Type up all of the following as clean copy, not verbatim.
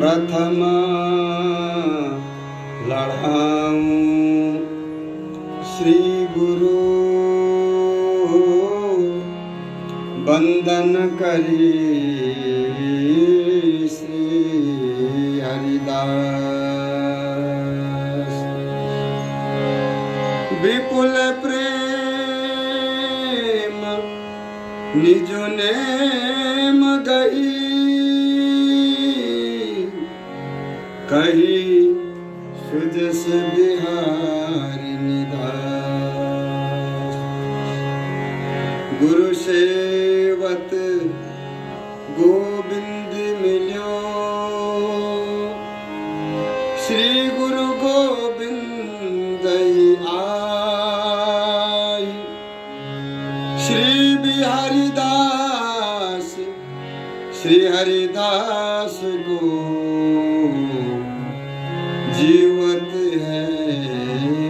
प्रथम लड़ाऊं श्री गुरु वंदन करी श्री हरिदास। विपुल प्रेम निज नेम गई कही सुजस बिहारी निदास। गुरु सेवत गोविंद मिल्यो श्री गुरु गोविंद आई। श्री बिहारी दास श्री हरिदास गो जीवत है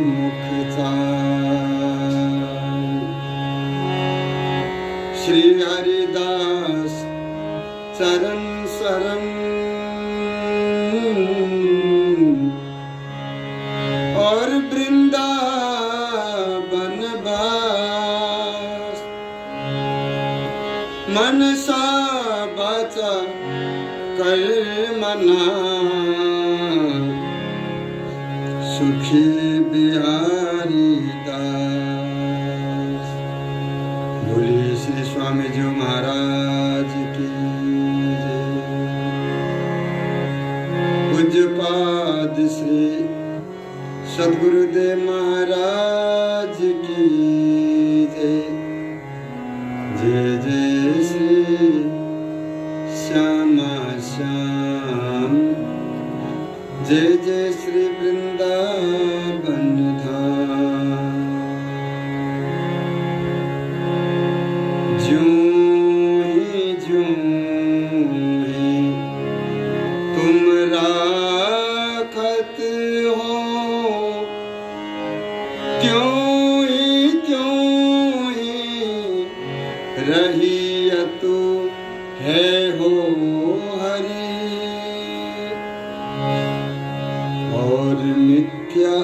मुख चाय। श्री हरिदास चरण शरण और वृंदावन बास। मनसा बाचा कर मना सुखी बिहारी दास। बोलिए श्री स्वामी जी महाराज की जय। पूज्यपाद श्री सद्गुरुदेव महाराज की जय। जय जय श्री श्यामा श्याम। जय जय श्री वृंदावन धाम। ज्यों ही तुम राखत हो त्यों ही रहियतु है हो हरि। और मिथ्या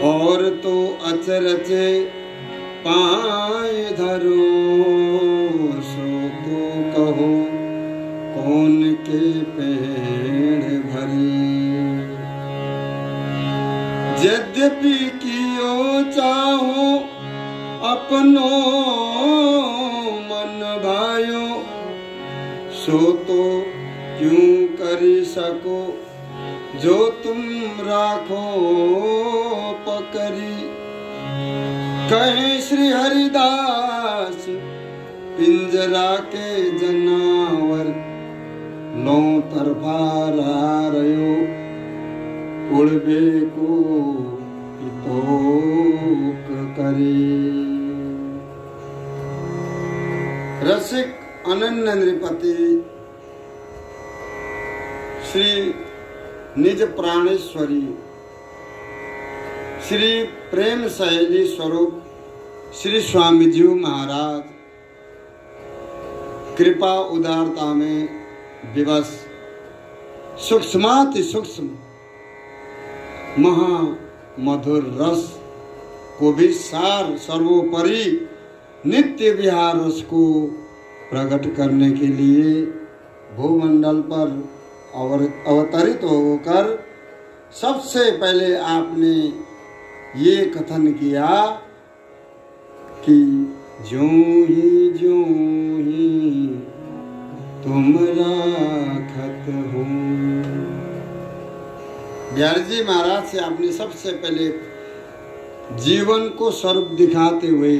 और तो अचरचे पाए धरो सो तो कहो कौन के पेड़ भरी। यद्यपि कियो चाहो अपनो मन भायो सो तो क्यों करी सको जो तुम राखो पकड़ी। कहे श्री हरिदास पिंजरा के जनावर लो तरफा रहो उड़बे को हितोक करे। रसिक अनन्य नृपति श्री निज प्राणेश्वरी श्री प्रेम सहेली स्वरूप श्री स्वामी जी महाराज कृपा उदारता में विवश सूक्ष्माति सूक्ष्म महा मधुर रस को भी सार सर्वोपरि नित्य विहार रस को प्रकट करने के लिए भूमंडल पर अवतरित होकर सबसे पहले आपने ये कथन किया कि ज्यों ही तुम राखत हो। बिहारी जी महाराज से आपने सबसे पहले जीवन को स्वरूप दिखाते हुए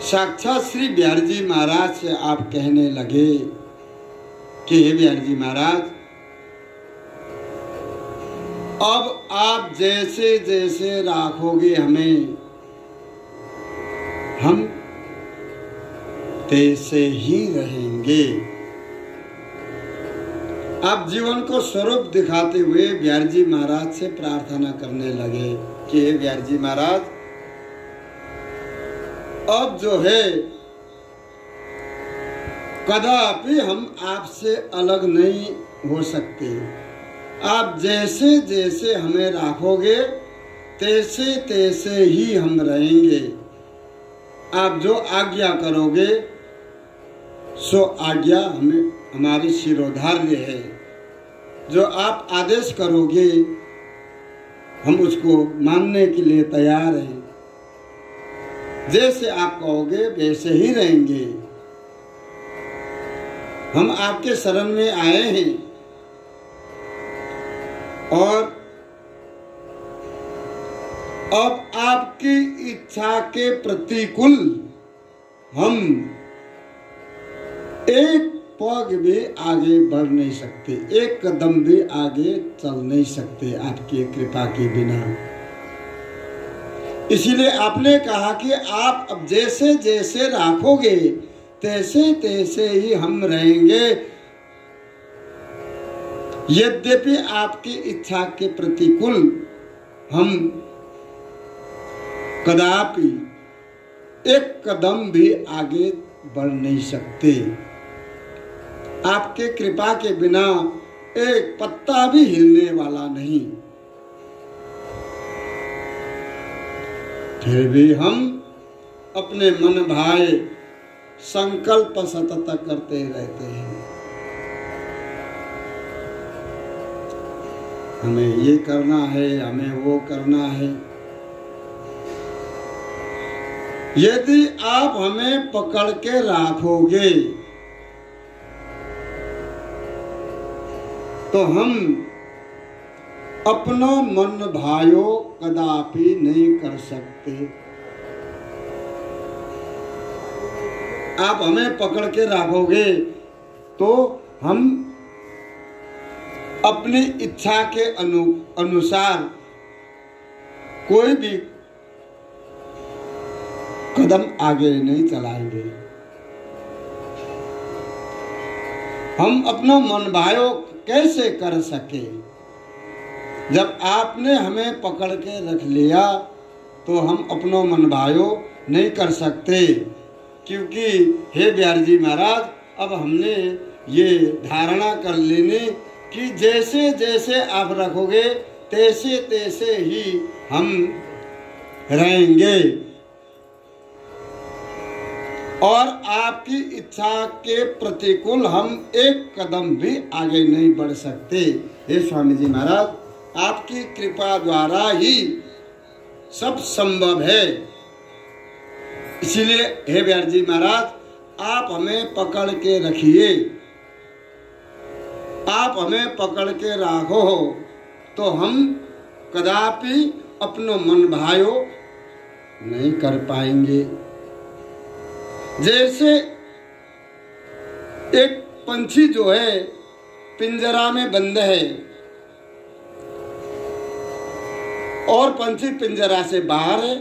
साक्षात श्री बिहारी जी महाराज से आप कहने लगे कि हे बिहारी जी महाराज, अब आप जैसे जैसे राखोगे हमें हम तैसे ही रहेंगे। आप जीवन को स्वरूप दिखाते हुए बिहारी जी महाराज से प्रार्थना करने लगे कि हे बिहारी जी महाराज, अब जो है कदापि हम आपसे अलग नहीं हो सकते। आप जैसे जैसे हमें राखोगे तैसे तैसे ही हम रहेंगे। आप जो आज्ञा करोगे सो आज्ञा हमें हमारी शिरोधार्य है। जो आप आदेश करोगे हम उसको मानने के लिए तैयार हैं। जैसे आप कहोगे वैसे ही रहेंगे। हम आपके शरण में आए हैं और अब आपकी इच्छा के प्रतिकूल हम एक पग भी आगे बढ़ नहीं सकते, एक कदम भी आगे चल नहीं सकते आपकी कृपा के बिना। इसीलिए आपने कहा कि आप अब जैसे जैसे राखोगे तैसे तैसे ही हम रहेंगे। यद्यपि आपकी इच्छा के प्रतिकूल हम कदापि एक कदम भी आगे बढ़ नहीं सकते। आपके कृपा के बिना एक पत्ता भी हिलने वाला नहीं। फिर भी हम अपने मन भाए संकल्प सतत करते रहते हैं। हमें ये करना है, हमें वो करना है। यदि आप हमें पकड़ के रखोगे तो हम अपना मन भायो कदापि नहीं कर सकते। आप हमें पकड़ के रखोगे तो हम अपनी इच्छा के अनुसार कोई भी कदम आगे नहीं चलाएंगे। हम अपना मन भायो कैसे कर सके? जब आपने हमें पकड़ के रख लिया तो हम अपना मन भायो नहीं कर सकते। क्योंकि हे बिहारी जी महाराज, अब हमने ये धारणा कर लेनी कि जैसे जैसे आप रखोगे तैसे तैसे ही हम रहेंगे और आपकी इच्छा के प्रतिकूल हम एक कदम भी आगे नहीं बढ़ सकते। हे स्वामी जी महाराज, आपकी कृपा द्वारा ही सब संभव है। इसीलिए हे बिहारी जी महाराज, आप हमें पकड़ के रखिए। आप हमें पकड़ के राखो तो हम कदापि अपनो मन भायो नहीं कर पाएंगे। जैसे एक पंछी जो है पिंजरा में बंद है और पंछी पिंजरा से बाहर है।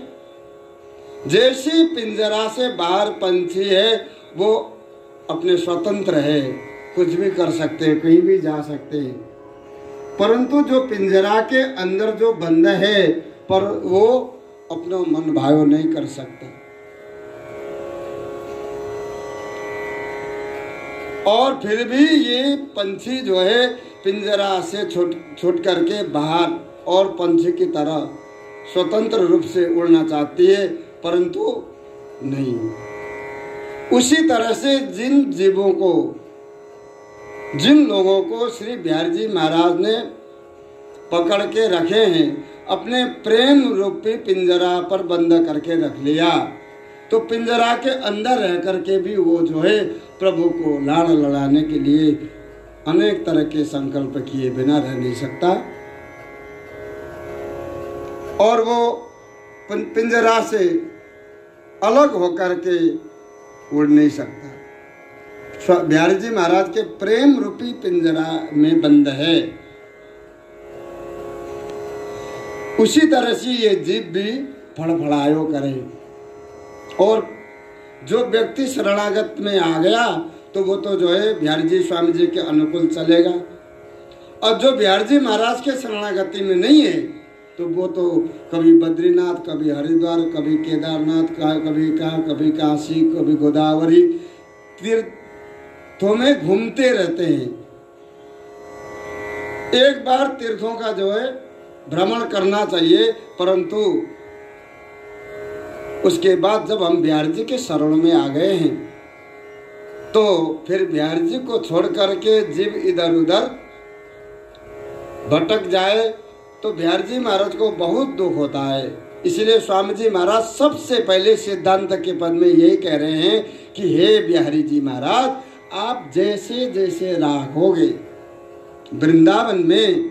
जैसे पिंजरा से बाहर पंछी है वो अपने स्वतंत्र है, कुछ भी कर सकते, कहीं भी जा सकते। परंतु जो पिंजरा के अंदर जो बंद है पर वो अपना मन भायो नहीं कर सकता। और फिर भी ये पंछी जो है पिंजरा से छूट करके बाहर और पंछी की तरह स्वतंत्र रूप से उड़ना चाहती है, परंतु नहीं। उसी तरह से जिन जीवों को, जिन लोगों को श्री बिहारी जी महाराज ने पकड़ के रखे हैं, अपने प्रेम रूपी पिंजरा पर बंद करके रख लिया, तो पिंजरा के अंदर रह करके भी वो जो है प्रभु को लाड़ लड़ाने के लिए अनेक तरह के संकल्प किए बिना रह नहीं सकता। और वो पिंजरा से अलग होकर के उड़ नहीं सकता। बिहारी जी महाराज के प्रेम रूपी पिंजरा में बंद है। उसी तरह से ये जीव भी फड़फड़ायो करे। और जो व्यक्ति शरणागत में आ गया तो वो तो जो है बिहारी जी स्वामी जी के अनुकूल चलेगा। और जो बिहारी जी महाराज के शरणागति में नहीं है तो वो तो कभी बद्रीनाथ, कभी हरिद्वार, कभी केदारनाथ, कभी काशी, कभी गोदावरी तीर्थ तीर्थों में घूमते रहते हैं। एक बार तीर्थों का जो है भ्रमण करना चाहिए, परंतु उसके बाद जब हम बिहार जी के शरण में आ गए हैं तो फिर बिहार जी को छोड़ करके जीव इधर उधर भटक जाए तो बिहार जी महाराज को बहुत दुख होता है। इसलिए स्वामी जी महाराज सबसे पहले सिद्धांत के पद में यही कह रहे हैं कि हे बिहारी जी महाराज, आप जैसे जैसे राखोगे वृंदावन में,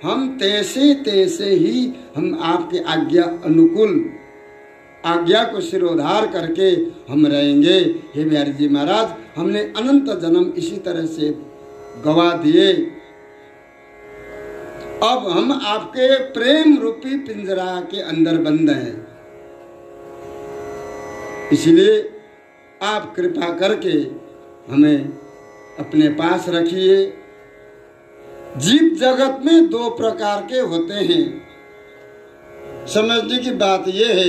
हम तैसे तैसे ही हम आपके आज्ञा अनुकूल आज्ञा को सिरोधार करके हम रहेंगे। हे बिहारी जी महाराज, हमने अनंत जन्म इसी तरह से गवा दिए, अब हम आपके प्रेम रूपी पिंजरा के अंदर बंद हैं। इसलिए आप कृपा करके हमें अपने पास रखिए। जीव जगत में दो प्रकार के होते हैं। समझने की बात यह है,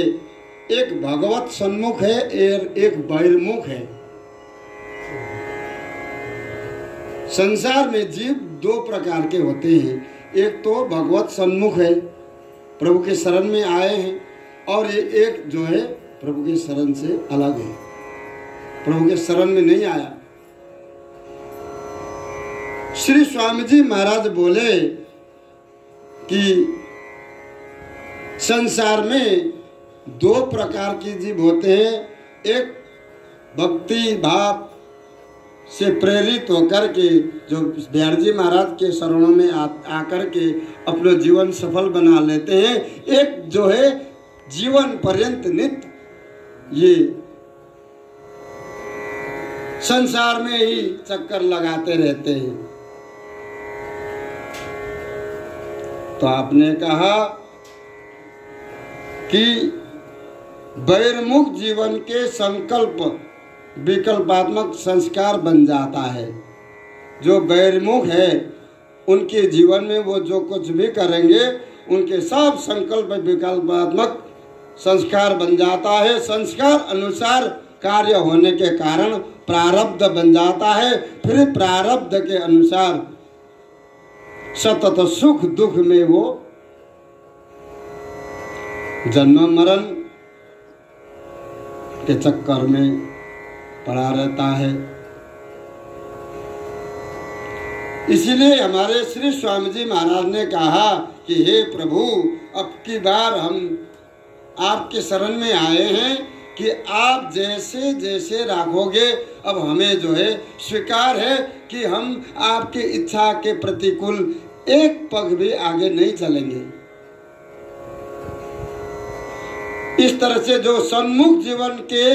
एक भगवत सन्मुख है और एक बहिर्मुख है। संसार में जीव दो प्रकार के होते हैं। एक तो भगवत सन्मुख है, प्रभु के शरण में आए हैं, और एक जो है प्रभु के शरण से अलग है, प्रभु के शरण में नहीं आया। श्री स्वामी जी महाराज बोले कि संसार में दो प्रकार की जीव होते हैं। एक भक्ति भाव से प्रेरित होकर के जो बिहार जी महाराज के शरणों में आकर के अपना जीवन सफल बना लेते हैं। एक जो है जीवन पर्यंत नित्य ये संसार में ही चक्कर लगाते रहते हैं। तो आपने कहा कि बहिर्मुख जीवन के संकल्प विकल्पात्मक संस्कार बन जाता है। जो बहिर्मुख है उनके जीवन में वो जो कुछ भी करेंगे उनके सब संकल्प विकल्पात्मक संस्कार बन जाता है। संस्कार अनुसार कार्य होने के कारण प्रारब्ध बन जाता है। फिर प्रारब्ध के अनुसार सतत सुख दुख में वो जन्म मरण के चक्कर में पड़ा रहता है। इसलिए हमारे श्री स्वामी जी महाराज ने कहा कि हे प्रभु, अब की बार हम आपके शरण में आए हैं कि आप जैसे जैसे राखोगे, अब हमें जो है स्वीकार है कि हम आपकी इच्छा के प्रतिकूल एक पग भी आगे नहीं चलेंगे। इस तरह से जो सन्मुख जीवन के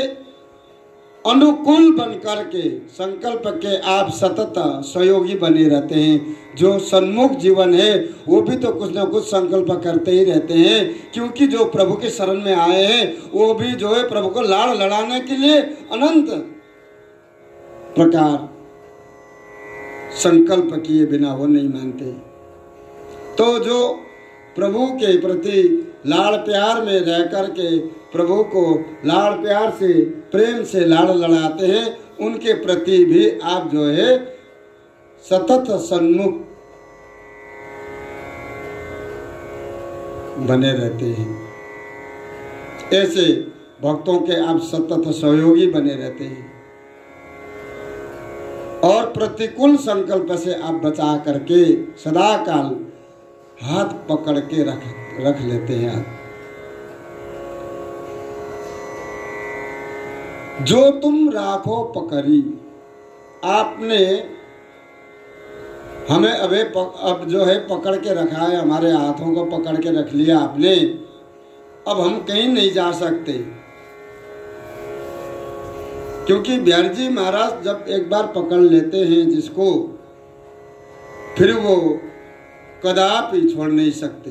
अनुकूल बनकर के संकल्प के आप सतत सहयोगी बने रहते हैं। जो सन्मुख जीवन है वो भी तो कुछ ना कुछ संकल्प करते ही रहते हैं, क्योंकि जो प्रभु के शरण में आए हैं वो भी जो है प्रभु को लाड़ लड़ाने के लिए अनंत प्रकार संकल्प किए बिना वो नहीं मानते। तो जो प्रभु के प्रति लाड़ प्यार में रह कर के प्रभु को लाड़ प्यार से प्रेम से लाड़ लड़ाते हैं, उनके प्रति भी आप जो है सतत सन्मुख बने रहते हैं। ऐसे भक्तों के आप सतत सहयोगी बने रहते हैं और प्रतिकूल संकल्प से आप बचा करके सदा काल हाथ पकड़ के रख लेते हैं। आप जो तुम राखो पकड़ी, आपने हमें अब जो है पकड़ के रखा है, हमारे हाथों को पकड़ के रख लिया आपने। अब हम कहीं नहीं जा सकते, क्योंकि बिहारी जी महाराज जब एक बार पकड़ लेते हैं जिसको, फिर वो कदापि छोड़ नहीं सकते।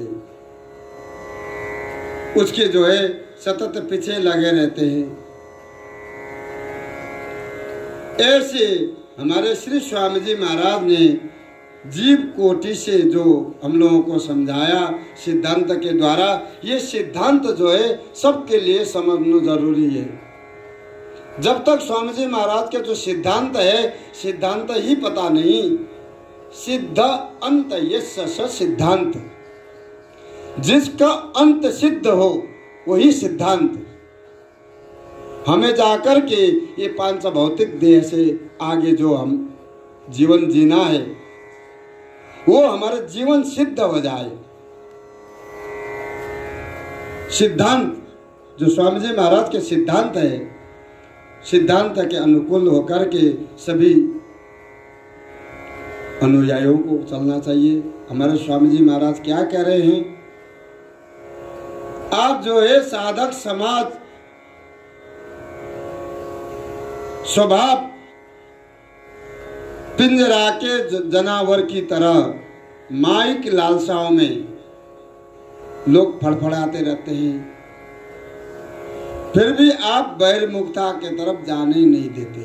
उसके जो है सतत पीछे लगे रहते हैं। ऐसे हमारे श्री स्वामी जी महाराज ने जीव कोटि से जो हम लोगों को समझाया सिद्धांत के द्वारा, ये सिद्धांत जो है सबके लिए समझना जरूरी है। जब तक स्वामी जी महाराज के जो सिद्धांत है, सिद्धांत ही पता नहीं, सिद्ध अंत यस्य सिद्धांत, जिसका अंत सिद्ध हो वही सिद्धांत। हमें जाकर के ये पांच भौतिक देह से आगे जो हम जीवन जीना है वो हमारा जीवन सिद्ध हो जाए। सिद्धांत जो स्वामी जी महाराज के सिद्धांत है, सिद्धांत के अनुकूल होकर के सभी अनुयायियों को चलना चाहिए। हमारे स्वामी जी महाराज क्या कह रहे हैं, आप जो है साधक समाज स्वभाव पिंजरा के जनावर की तरह माइक लालसाओं में लोग फड़फड़ाते रहते हैं, फिर भी आप बहिर्मुखता के तरफ जाने ही नहीं देते।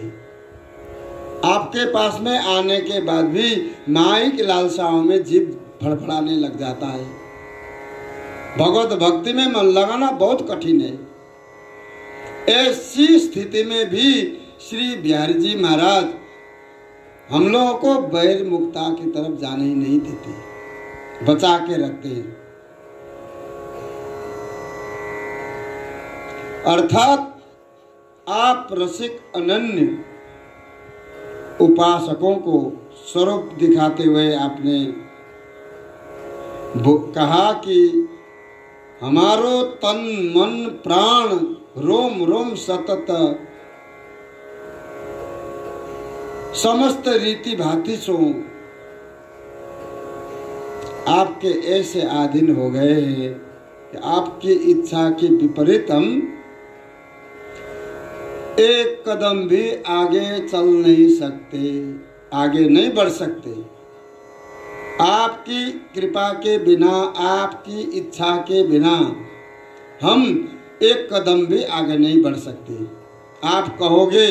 आपके पास में आने के बाद भी माइक लालसाओं में जीभ फड़फड़ाने लग जाता है। भगवत भक्ति में मन लगाना बहुत कठिन है। ऐसी स्थिति में भी श्री बिहारी जी महाराज हम लोगों को बहिर्मुखता की तरफ जाने ही नहीं देते, बचा के रखते हैं। अर्थात आप रसिक अनन्य उपासकों को स्वरूप दिखाते हुए आपने कहा कि हमारो तन मन प्राण रोम रोम सतत समस्त रीति भांति सो आपके ऐसे अधीन हो गए हैं कि आपकी इच्छा के विपरीत हम एक कदम भी आगे चल नहीं सकते, आगे नहीं बढ़ सकते। आपकी कृपा के बिना, आपकी इच्छा के बिना हम एक कदम भी आगे नहीं बढ़ सकते। आप कहोगे,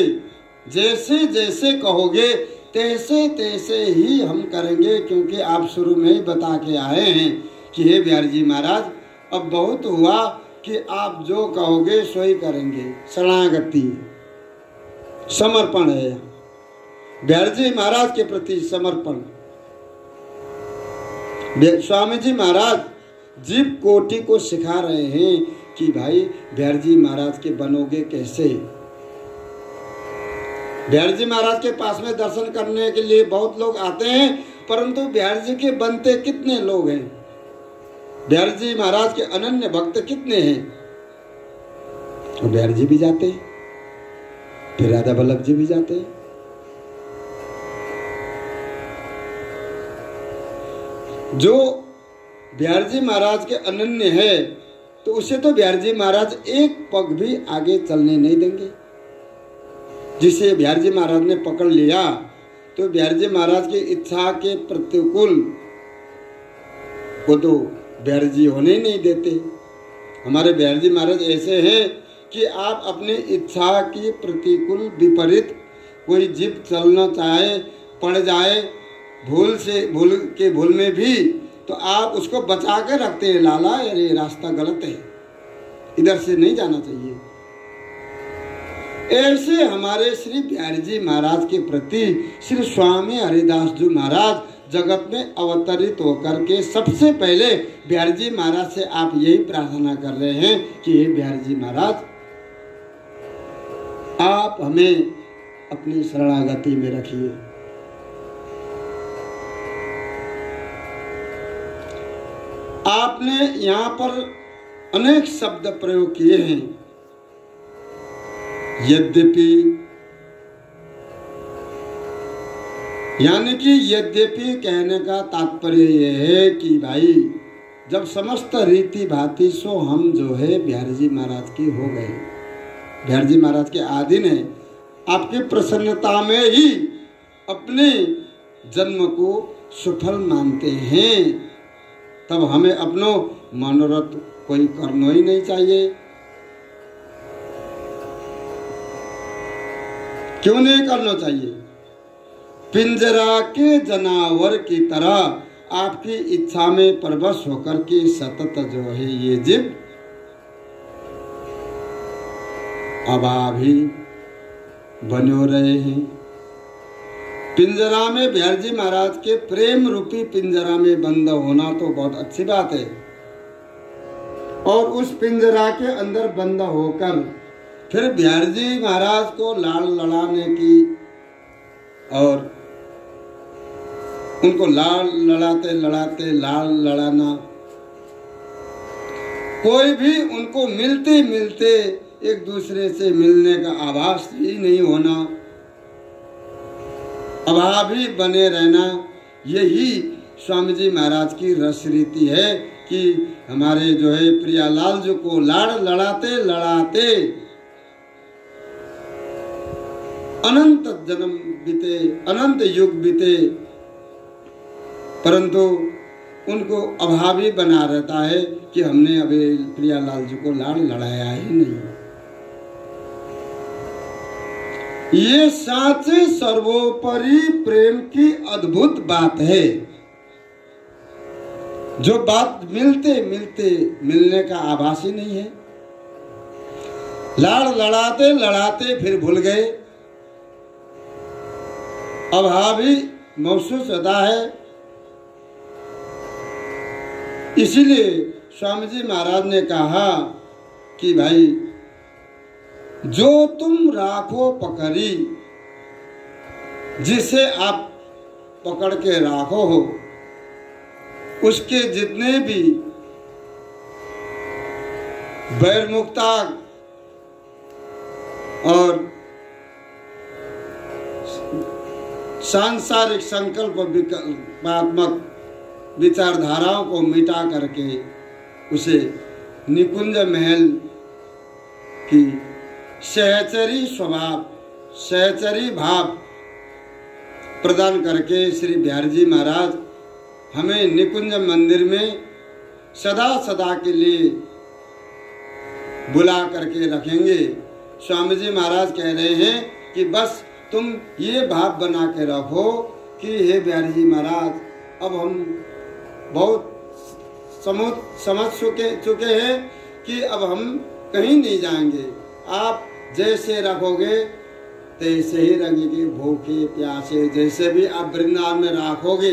जैसे जैसे कहोगे तैसे तैसे ही हम करेंगे, क्योंकि आप शुरू में ही बता के आए हैं कि हे बिहारी जी महाराज, अब बहुत हुआ कि आप जो कहोगे सो ही करेंगे। शरणागति समर्पण है, बिहारी जी महाराज के प्रति समर्पण। स्वामी जी महाराज जीव कोटि को सिखा रहे हैं कि भाई बिहारी जी महाराज के बनोगे कैसे। बिहारी जी महाराज के पास में दर्शन करने के लिए बहुत लोग आते हैं, परंतु बिहारी जी के बनते कितने लोग हैं, बिहारी जी महाराज के अनन्य भक्त कितने हैं। और बिहारी जी भी जाते हैं, फिर राधा वल्लभ जी भी जाते हैं। जो बिहारी जी महाराज के अनन्य है तो उसे तो बिहारी जी महाराज एक पग भी आगे चलने नहीं देंगे। जिसे बिहारी जी महाराज ने पकड़ लिया तो बिहारी जी महाराज की इच्छा के प्रतिकूल वो तो बिहारी जी होने ही नहीं देते। हमारे बिहारी जी महाराज ऐसे हैं कि आप अपनी इच्छा की प्रतिकूल विपरीत कोई जीव चलना चाहे, पड़ जाए भूल में भी, तो आप उसको बचा के रखते हैं। लाला अरे रास्ता गलत है, इधर से नहीं जाना चाहिए। ऐसे हमारे श्री बिहारी जी महाराज के प्रति श्री स्वामी हरिदास जी महाराज जगत में अवतरित होकर के सबसे पहले बिहारी जी महाराज से आप यही प्रार्थना कर रहे हैं कि हे बिहारी जी महाराज, आप हमें अपनी शरणागति में रखिए। आपने यहाँ पर अनेक शब्द प्रयोग किए हैं। यद्यपि, यानी कि यद्यपि कहने का तात्पर्य यह है कि भाई जब समस्त रीति भांति सो हम जो है बिहारी जी महाराज की हो गए, बिहारी जी महाराज के अधीन है। आपकी प्रसन्नता में ही अपने जन्म को सफल मानते हैं, तब हमें अपनो मनोरथ कोई करना ही नहीं चाहिए। क्यों नहीं करना चाहिए? पिंजरा के जनावर की तरह आपकी इच्छा में परवश होकर के सतत जो है ये जीव अभावी बन्यो रहे हैं। पिंजरा में बिहारी जी महाराज के प्रेम रूपी पिंजरा में बंद होना तो बहुत अच्छी बात है, और उस पिंजरा के अंदर बंद होकर फिर बिहारी जी महाराज को लाड़ लड़ाने की और उनको लाड़ लड़ाते लड़ाते लाड़ लड़ाना, कोई भी उनको मिलते मिलते एक दूसरे से मिलने का आभास ही नहीं होना, अभावी बने रहना, यही स्वामी जी महाराज की रस रीति है कि हमारे जो है प्रियालाल जी को लाड़ लड़ाते लड़ाते अनंत जन्म बीते, अनंत युग बीते, परंतु उनको अभावी बना रहता है कि हमने अभी प्रियालाल जी को लाड़ लड़ाया ही नहीं। ये साचे सर्वोपरि प्रेम की अद्भुत बात है, जो बात मिलते मिलते मिलने का आभास ही नहीं है। लाड़ लड़ाते लड़ाते फिर भूल गए, अभावी महसूस होता है। इसीलिए स्वामी जी महाराज ने कहा कि भाई जो तुम राखो पकड़ी, जिसे आप पकड़ के राखो हो, उसके जितने भी बैरमुक्ता और सांसारिक संकल्प विकल्पात्मक विचारधाराओं को मिटा करके उसे निकुंज महल की सहचरी स्वभाव, सहचरी भाव प्रदान करके श्री बिहारी जी महाराज हमें निकुंज मंदिर में सदा सदा के लिए बुला करके रखेंगे। स्वामी जी महाराज कह रहे हैं कि बस तुम ये भाव बना के रखो कि हे बिहारी जी महाराज, अब हम बहुत समझ चुके हैं कि अब हम कहीं नहीं जाएंगे, आप जैसे रखोगे तैसे ही रहेंगे, भूखे प्यासे जैसे भी आप वृंदावन में रखोगे,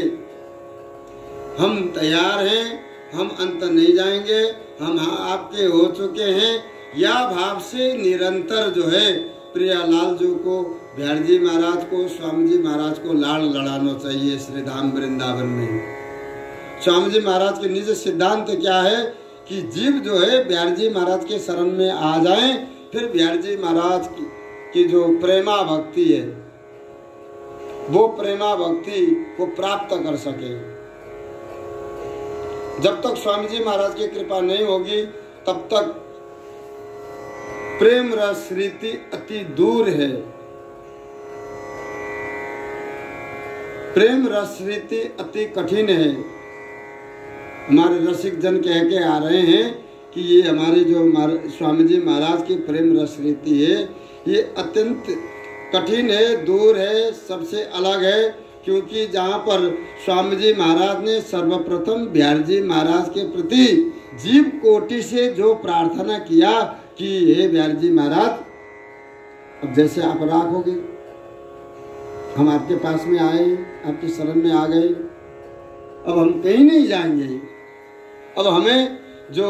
हम तैयार हैं, हम अंत नहीं जाएंगे, हम आपके हो चुके हैं। या भाव से निरंतर जो है प्रियालाल जी को, बिहारी जी महाराज को, स्वामी जी महाराज को लाड़ लड़ाना चाहिए श्रीधाम वृंदावन में। स्वामी जी महाराज के निज सिद्धांत क्या है कि जीव जो है बिहारी जी महाराज के शरण में आ जाए, फिर बिहारी जी महाराज की जो प्रेमा भक्ति है वो प्रेमा भक्ति को प्राप्त कर सके। जब तक स्वामी जी महाराज की कृपा नहीं होगी तब तक प्रेम रस रीति अति दूर है। प्रेम रस रीति अति कठिन है। हमारे रसिक जन कह के आ रहे हैं कि ये हमारे जो स्वामी जी महाराज की प्रेम रस रीति है ये अत्यंत कठिन है, दूर है, सबसे अलग है, क्योंकि जहाँ पर स्वामी जी महाराज ने सर्वप्रथम बिहारी जी महाराज के प्रति जीव कोटि से जो प्रार्थना किया कि हे बिहारी जी महाराज, अब जैसे आप राखोगे, हम आपके पास में आए, आपके शरण में आ गए, अब हम कहीं नहीं जाएंगे। अब हमें जो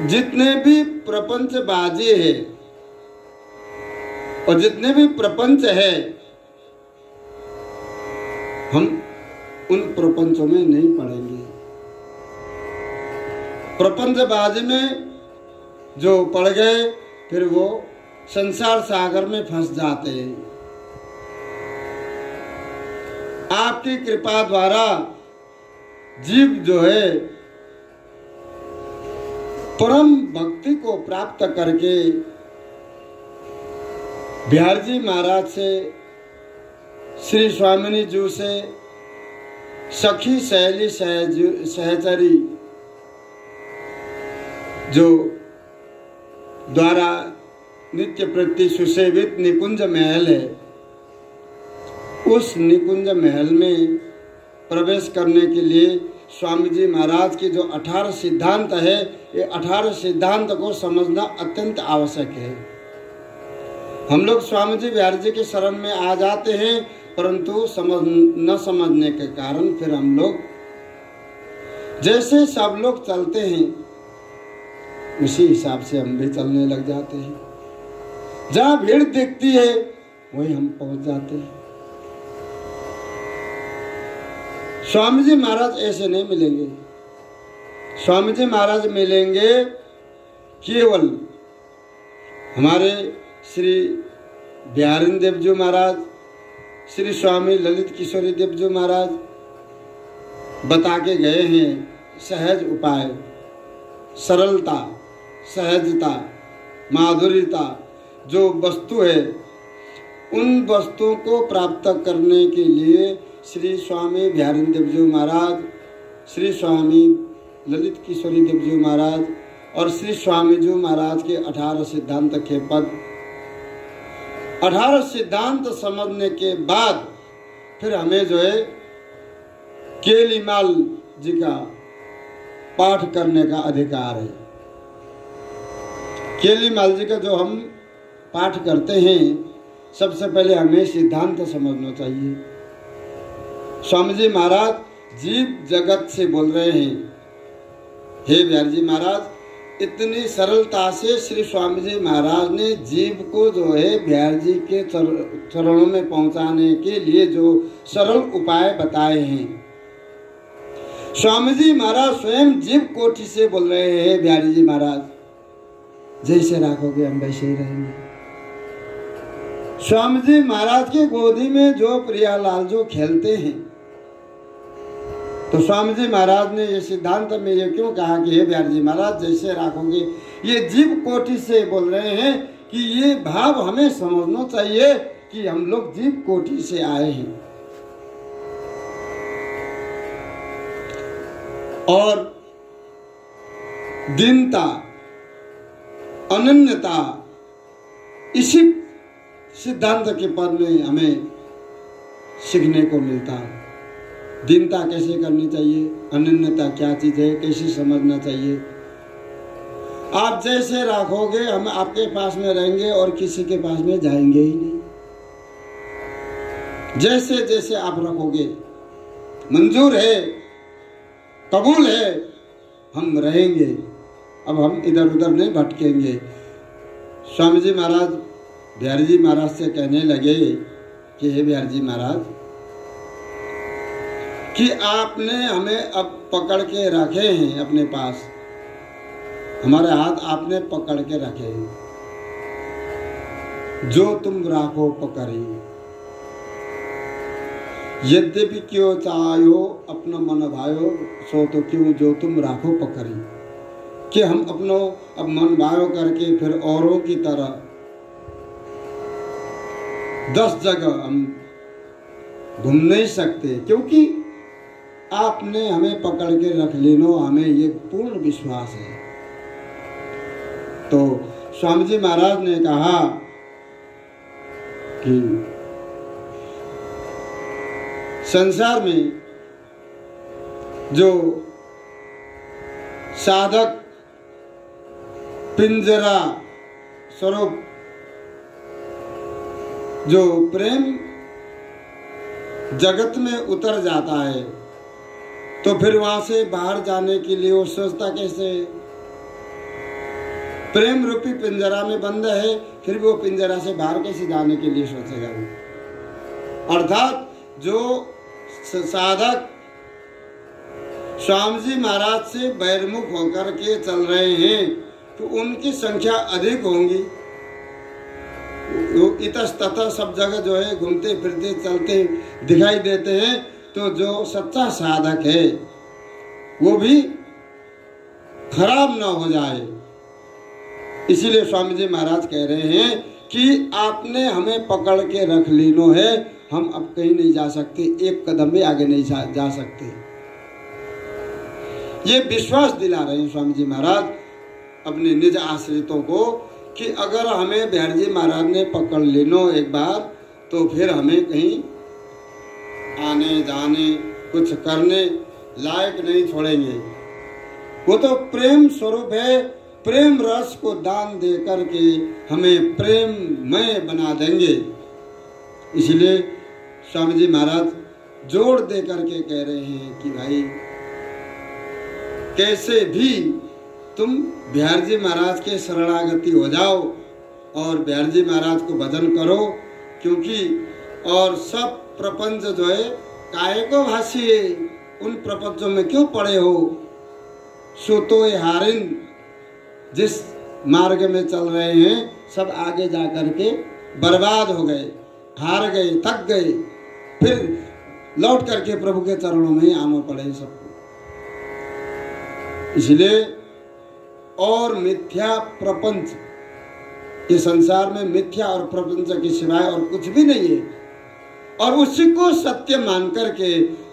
जितने भी प्रपंच बाजी है और जितने भी प्रपंच है, हम उन प्रपंचों में नहीं पड़ेंगे। प्रपंचबाजी में जो पड़ गए फिर वो संसार सागर में फंस जाते हैं। आपकी कृपा द्वारा जीव जो है परम भक्ति को प्राप्त करके बिहारी जी महाराज से, श्री स्वामिनी जी से, सखी सहेली सहचरी जो द्वारा नित्य प्रति सुसेवित निकुंज महल है, उस निकुंज महल में प्रवेश करने के लिए स्वामी जी महाराज के जो 18 सिद्धांत है, ये 18 सिद्धांत को समझना अत्यंत आवश्यक है। हम लोग स्वामी जी बिहारी जी के शरण में आ जाते हैं, परंतु न समझने के कारण फिर हम लोग जैसे सब लोग चलते हैं उसी हिसाब से हम भी चलने लग जाते हैं। जहां भीड़ दिखती है वहीं हम पहुंच जाते हैं। स्वामी जी महाराज ऐसे नहीं मिलेंगे। स्वामी जी महाराज मिलेंगे केवल हमारे श्री बिहारी देव जी महाराज, श्री स्वामी ललित किशोरी देव जी महाराज बता के गए हैं सहज उपाय, सरलता, सहजता, माधुर्यता जो वस्तु है, उन वस्तुओं को प्राप्त करने के लिए श्री स्वामी बिहारी देव जी महाराज, श्री स्वामी ललित किशोरी देव जी महाराज और श्री स्वामी जी महाराज के 18 सिद्धांत के पद, 18 सिद्धांत समझने के बाद फिर हमें जो है केलीमाल जी का पाठ करने का अधिकार है। केलीमाल जी का जो हम पाठ करते हैं, सबसे पहले हमें सिद्धांत समझना चाहिए। स्वामी जी महाराज जीव जगत से बोल रहे हैं, हे बिहारी जी महाराज, इतनी सरलता से श्री स्वामी जी महाराज ने जीव को जो है बिहारी जी के चरणों में पहुंचाने के लिए जो सरल उपाय बताए हैं। स्वामी जी महाराज स्वयं जीव कोटि से बोल रहे हैं, बिहारी जी महाराज जैसे राखोगे हम वैसे ही रहेंगे। स्वामी जी महाराज के गोदी में जो प्रियालाल जो खेलते हैं, तो स्वामी जी महाराज ने ये सिद्धांत में ये क्यों कहा कि हे बिहारी जी महाराज जैसे राखोगे, ये जीव कोटि से बोल रहे हैं कि ये भाव हमें समझना चाहिए कि हम लोग जीव कोटि से आए हैं और दीनता, अनन्यता इसी सिद्धांत के पद में हमें सीखने को मिलता है। दीनता कैसे करनी चाहिए, अनन्यता क्या चीज है, कैसे समझना चाहिए। आप जैसे रखोगे हम आपके पास में रहेंगे और किसी के पास में जाएंगे ही नहीं। जैसे जैसे आप रखोगे, मंजूर है, कबूल है, हम रहेंगे। अब हम इधर उधर नहीं भटकेंगे। स्वामी जी महाराज बिहारी जी महाराज से कहने लगे कि हे बिहारी जी महाराज, कि आपने हमें अब पकड़ के रखे हैं अपने पास, हमारे हाथ आपने पकड़ के रखे हैं, जो तुम राखो पकड़ी, यद्यपि क्यों चाहो अपना मन भायो, सो तो क्यों जो तुम राखो पकड़ी। कि हम अपनो अब मन भायो करके फिर औरों की तरह 10 जगह हम घूम नहीं सकते, क्योंकि आपने हमें पकड़ के रख लेनो, हमें ये पूर्ण विश्वास है। तो स्वामी जी महाराज ने कहा कि संसार में जो साधक पिंजरा स्वरूप जो प्रेम जगत में उतर जाता है, तो फिर वहां से बाहर जाने के लिए वो सोचता कैसे, प्रेम रूपी पिंजरा में बंद है, फिर वो पिंजरा से बाहर कैसे जाने के लिए सोचेगा। अर्थात जो साधक स्वामी जी महाराज से बहिर्मुख होकर के चल रहे हैं, तो उनकी संख्या अधिक होंगी। इतस्ततः सब जगह जो है घूमते फिरते चलते दिखाई देते हैं, तो जो सच्चा साधक है वो भी खराब ना हो जाए। इसीलिए स्वामी जी महाराज कह रहे हैं कि आपने हमें पकड़ के रख लेनो है, हम अब कहीं नहीं जा सकते, एक कदम भी आगे नहीं जा सकते। ये विश्वास दिला रहे हैं स्वामी जी महाराज अपने निज आश्रितों को कि अगर हमें बिहारी जी महाराज ने पकड़ लेनो एक बार, तो फिर हमें कहीं आने जाने कुछ करने लायक नहीं छोड़ेंगे। वो तो प्रेम स्वरूप है, प्रेम रस को दान दे करके हमें प्रेममय बना देंगे। इसलिए स्वामी जी महाराज जोड़ दे करके कह रहे हैं कि भाई कैसे भी तुम बिहार जी महाराज के शरणागति हो जाओ और बिहार जी महाराज को भजन करो, क्योंकि और सब प्रपंच जो है काहे को भासी है, उन प्रपंचों में क्यों पड़े हो। सुतो हारिन, जिस मार्ग में चल रहे हैं सब आगे जा करके बर्बाद हो गए, हार गए, थक गए, फिर लौट करके प्रभु के चरणों में ही आना पड़े सबको। इसलिए और मिथ्या प्रपंच, ये संसार में मिथ्या और प्रपंच के सिवाय और कुछ भी नहीं है, और उसी को सत्य मान करके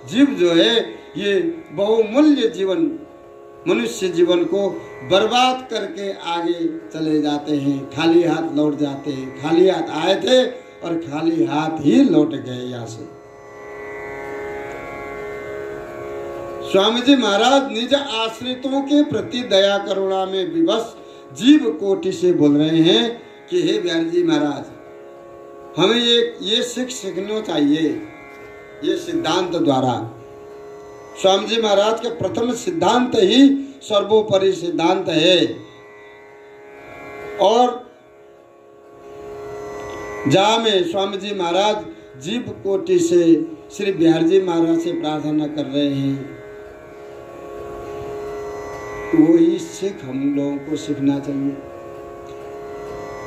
जीव जो है ये बहुमूल्य जीवन, मनुष्य जीवन को बर्बाद करके आगे चले जाते हैं, खाली हाथ लौट जाते हैं। खाली हाथ आए थे और खाली हाथ ही लौट गए यहाँ से। स्वामी जी महाराज निज आश्रितों के प्रति दया करुणा में विवश जीव कोटि से बोल रहे हैं कि हे बिहार जी महाराज, हमें ये सीखना चाहिए, ये सिद्धांत द्वारा। स्वामी जी महाराज के प्रथम सिद्धांत ही सर्वोपरि सिद्धांत है, और जहाँ में स्वामी जी महाराज जीव कोटि से श्री बिहार जी महाराज से प्रार्थना कर रहे हैं, वही सीख हम लोगों को सीखना चाहिए।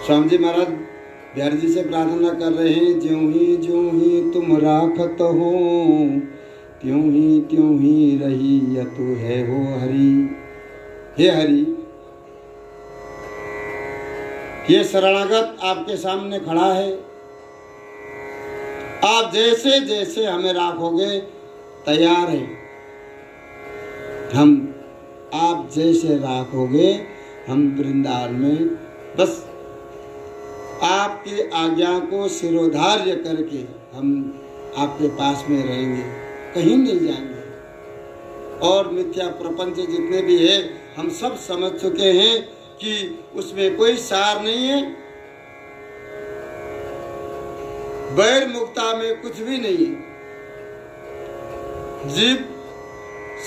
स्वामी जी महाराज बिहार जी से प्रार्थना कर रहे हैं, ज्यों ही तुम राखत हो, त्यों ही रही तू है हो हरि। हे हरि, ये शरणागत आपके सामने खड़ा है, आप जैसे जैसे हमें राखोगे तैयार है हम, आप जैसे राखोगे हम वृंदावन में बस आपकी आज्ञा को शिरोधार्य करके हम आपके पास में रहेंगे, कहीं नहीं जाएंगे। और मिथ्या प्रपंच जितने भी है हम सब समझ चुके हैं कि उसमें कोई सार नहीं है, बैर मुक्ता में कुछ भी नहीं है। जीव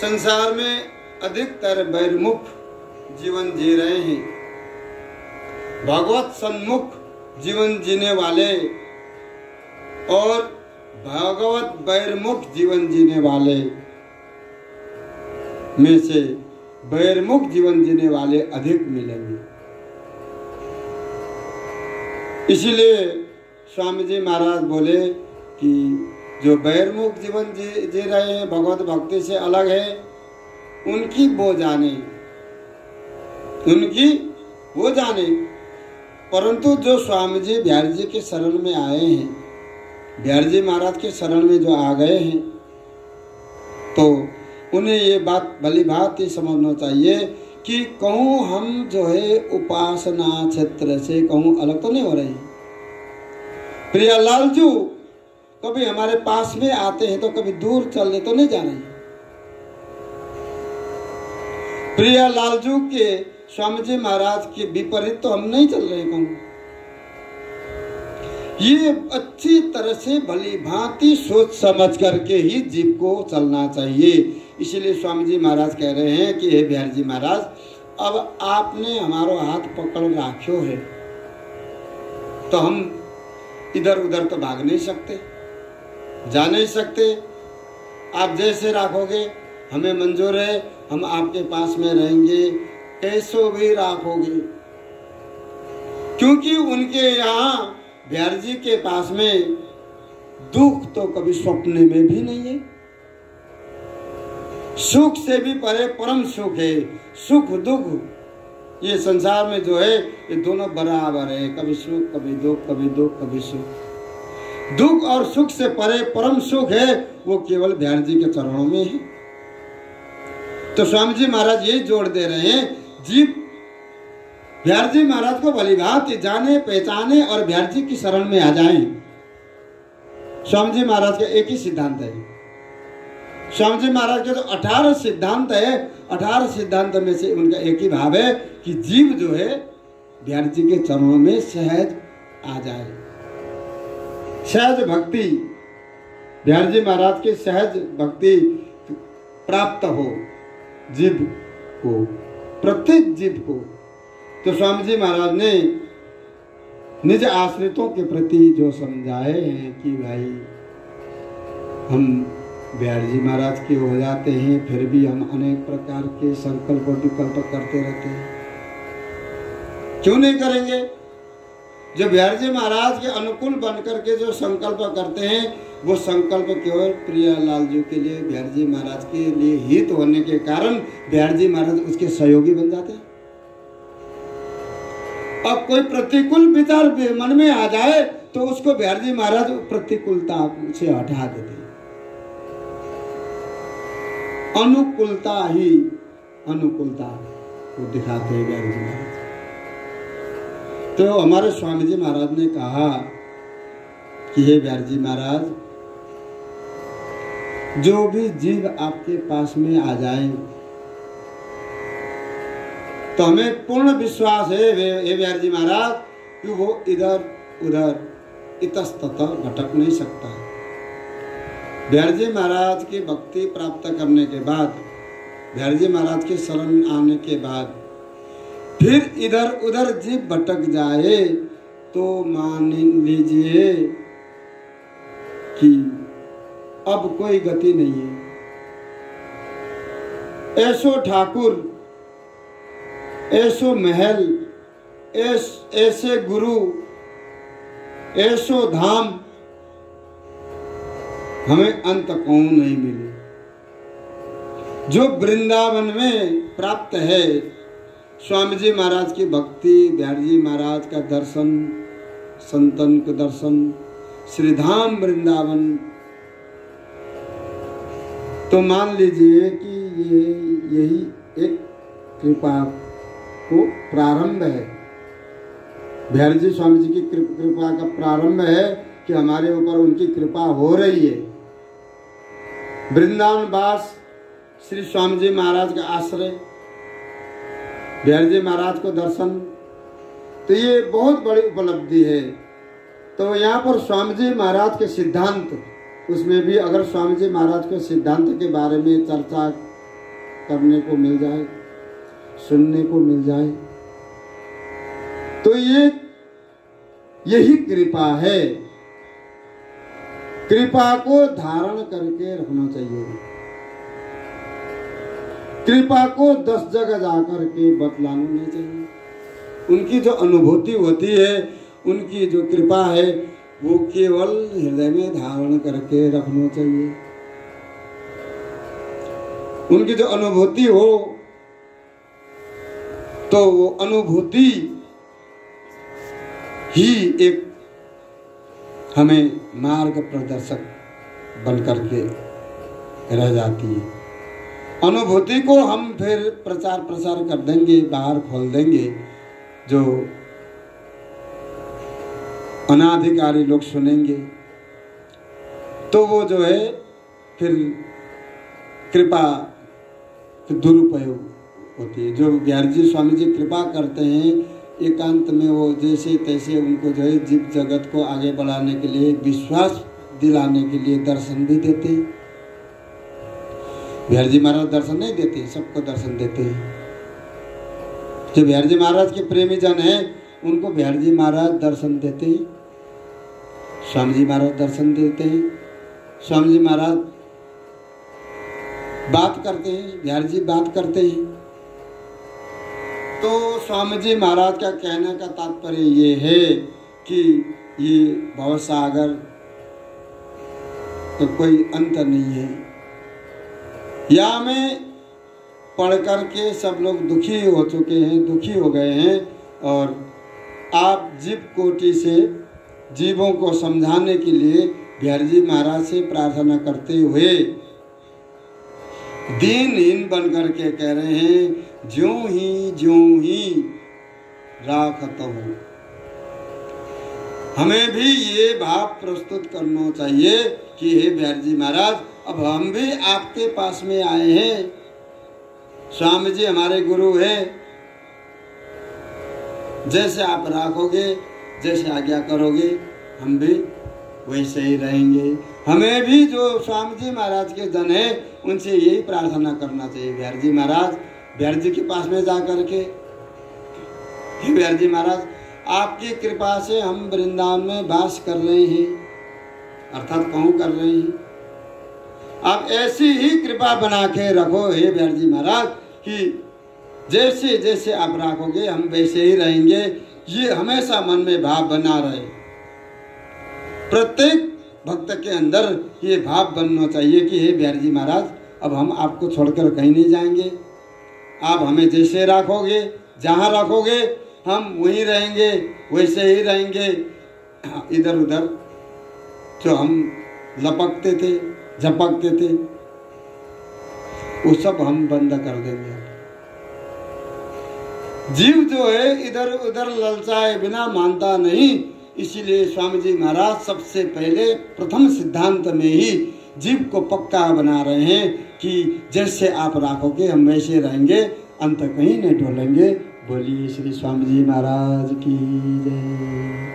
संसार में अधिकतर बैरमुख जीवन जी रहे हैं, भगवत सन्मुख जीवन जीने वाले और भगवत बैरमुख जीवन जीने वाले में से बैरमुख जीवन जीने वाले अधिक मिलेंगे। इसीलिए स्वामी जी महाराज बोले कि जो बैरमुख जीवन जी रहे हैं, भगवत भक्ति से अलग है, उनकी वो जाने, परंतु जो स्वामी जी बिहार जी के शरण में आए हैं, बिहार जी महाराज के शरण में जो आ गए हैं, तो उन्हें ये बात भली बात ही समझना चाहिए कि कहूँ हम जो है उपासना क्षेत्र से कहूँ अलग तो नहीं हो रहे हैं। प्रियालाल जी कभी हमारे पास में आते हैं तो कभी दूर चलने तो नहीं जा रहे हैं। प्रियालाल जी के स्वामी जी महाराज के विपरीत तो हम नहीं चल रहे कहूँ। ये अच्छी तरह से भली भांति सोच समझ करके ही जीव को चलना चाहिए। इसलिए स्वामी जी महाराज कह रहे हैं कि हे बिहार जी महाराज, अब आपने हमारा हाथ पकड़ राख्यो है तो हम इधर उधर तो भाग नहीं सकते, जा नहीं सकते। आप जैसे राखोगे हमें मंजूर है, हम आपके पास में रहेंगे, कैसो भी राखोगे। क्योंकि उनके यहाँ बिहार जी के पास में दुख तो कभी स्वप्न में भी नहीं है, सुख से भी परे परम सुख है। सुख दुख ये संसार में जो है ये दोनों बराबर है, कभी सुख कभी दुख, कभी दुख कभी सुख। दुख और सुख से परे परम सुख है, वो केवल बिहार जी के चरणों में है। तो स्वामी जी महाराज यही जोड़ दे रहे हैं, जीव बिहार जी महाराज को भली भांति जाने पहचाने और बिहार जी की शरण में आ जाएं। स्वामी जी महाराज का एक ही सिद्धांत है, स्वामी जी महाराज के जो 18 सिद्धांत है, 18 सिद्धांत में से उनका एक ही भाव है कि जीव जो है बिहारी जी के चरणों में सहज आ जाए, सहज भक्ति, बिहारी जी महाराज की सहज भक्ति प्राप्त हो जीव को, प्रत्येक जीव को। तो स्वामी जी महाराज ने निज आश्रितों के प्रति जो समझाए हैं कि भाई हम बिहारी जी महाराज के हो जाते हैं, फिर भी हम अनेक प्रकार के संकल्प और विकल्प करते रहते हैं, क्यों नहीं करेंगे? जो बिहारी जी महाराज के अनुकूल बनकर के जो संकल्प करते हैं, वो संकल्प केवल प्रियालाल जी के लिए, बिहारी जी महाराज के लिए हित होने के कारण बिहारी जी महाराज उसके सहयोगी बन जाते हैं। अब कोई प्रतिकूल विचार मन में आ जाए तो उसको बिहारी जी महाराज प्रतिकूलता से हटा देते हैं, अनुकूलता ही अनुकूलता को दिखाते हैं बिहारी जी महाराज। तो हमारे स्वामी जी महाराज ने कहा कि हे बिहारी जी महाराज, जो भी जीव आपके पास में आ जाए तो हमें पूर्ण विश्वास है हे बिहारी जी महाराज कि वो इधर उधर इतस्ततः भटक नहीं सकता। बिहारी जी महाराज की भक्ति प्राप्त करने के बाद, बिहारी जी महाराज के शरण आने के बाद फिर इधर उधर जीव भटक जाए तो मान लीजिए कि अब कोई गति नहीं है। ऐसो ठाकुर, ऐसो महल, ऐसे गुरु, ऐसो धाम हमें अंत कौन नहीं मिले। जो वृंदावन में प्राप्त है, स्वामी जी महाराज की भक्ति, बिहारी जी महाराज का दर्शन, संतन का दर्शन, श्रीधाम वृंदावन, तो मान लीजिए कि यही एक कृपा को प्रारंभ है, बिहारी जी स्वामी जी की कृपा का प्रारंभ है कि हमारे ऊपर उनकी कृपा हो रही है। वृंदावन वास, श्री स्वामी जी महाराज का आश्रय, बिहारी जी महाराज को दर्शन, तो ये बहुत बड़ी उपलब्धि है। तो यहाँ पर स्वामी जी महाराज के सिद्धांत, उसमें भी अगर स्वामी जी महाराज के सिद्धांत के बारे में चर्चा करने को मिल जाए, सुनने को मिल जाए, तो यही कृपा है। कृपा को धारण करके रखना चाहिए। कृपा को 10 जगह जाकर के बतलाना नहीं चाहिए। उनकी जो अनुभूति होती है, उनकी जो कृपा है, वो केवल हृदय में धारण करके रखना चाहिए। उनकी जो अनुभूति हो तो वो अनुभूति ही एक हमें मार्ग प्रदर्शक बन करके रह जाती है। अनुभूति को हम फिर प्रचार प्रसार कर देंगे, बाहर खोल देंगे, जो अनाधिकारी लोग सुनेंगे तो वो जो है फिर कृपा दुरुपयोग होती है। जो बिहारी जी स्वामी जी कृपा करते हैं, एकांत में वो जैसे तैसे उनको जो है जीव जगत को आगे बढ़ाने के लिए, विश्वास दिलाने के लिए दर्शन भी देते हैं। बिहारी जी महाराज दर्शन नहीं देते, सबको दर्शन देते हैं। जो बिहारी जी महाराज के प्रेमी जन हैं, उनको बिहारी जी महाराज दर्शन देते हैं, स्वामी जी महाराज दर्शन देते हैं। स्वामी जी महाराज बात करते हैं, बिहारी जी बात करते हैं। तो स्वामी जी महाराज का कहने का तात्पर्य ये है कि ये भवसागर तो कोई अंत नहीं है। या में पढ़ कर के सब लोग दुखी हो चुके हैं, दुखी हो गए हैं, और आप जीव कोटि से जीवों को समझाने के लिए बिहारी जी महाराज से प्रार्थना करते हुए दीनहीन बन करके कह रहे हैं, ज्यों ही राखत हूँ। हमें भी ये भाव प्रस्तुत करना चाहिए कि हे बिहारी जी महाराज, अब हम भी आपके पास में आए हैं। स्वामी जी हमारे गुरु हैं। जैसे आप राखोगे, जैसे आज्ञा करोगे, हम भी वैसे ही रहेंगे। हमें भी जो स्वामी जी महाराज के जन है उनसे यही प्रार्थना करना चाहिए। बिहारी जी महाराज, बिहारी जी के पास में जा करके, हे बिहारी जी महाराज, आपकी कृपा से हम वृंदावन में वास कर रहे हैं, अर्थात कहूँ कर रहे हैं। आप ऐसी ही कृपा बना के रखो हे बिहारी जी महाराज कि जैसे जैसे आप रखोगे हम वैसे ही रहेंगे। ये हमेशा मन में भाव बना रहे। प्रत्येक भक्त के अंदर ये भाव बनना चाहिए कि हे बिहारी जी महाराज, अब हम आपको छोड़कर कहीं नहीं जाएंगे। आप हमें जैसे रखोगे, जहाँ रखोगे हम वहीं रहेंगे, वैसे ही रहेंगे। इधर उधर जो हम लपकते थे, झपकते थे, वो सब हम बंद कर देंगे। जीव जो है इधर उधर ललचाए बिना मानता नहीं। इसीलिए स्वामी जी महाराज सबसे पहले प्रथम सिद्धांत में ही जीव को पक्का बना रहे हैं कि जैसे आप रखोगे हम वैसे रहेंगे, अंत कहीं नहीं डोलेंगे। बोलिए श्री स्वामी जी महाराज की जय।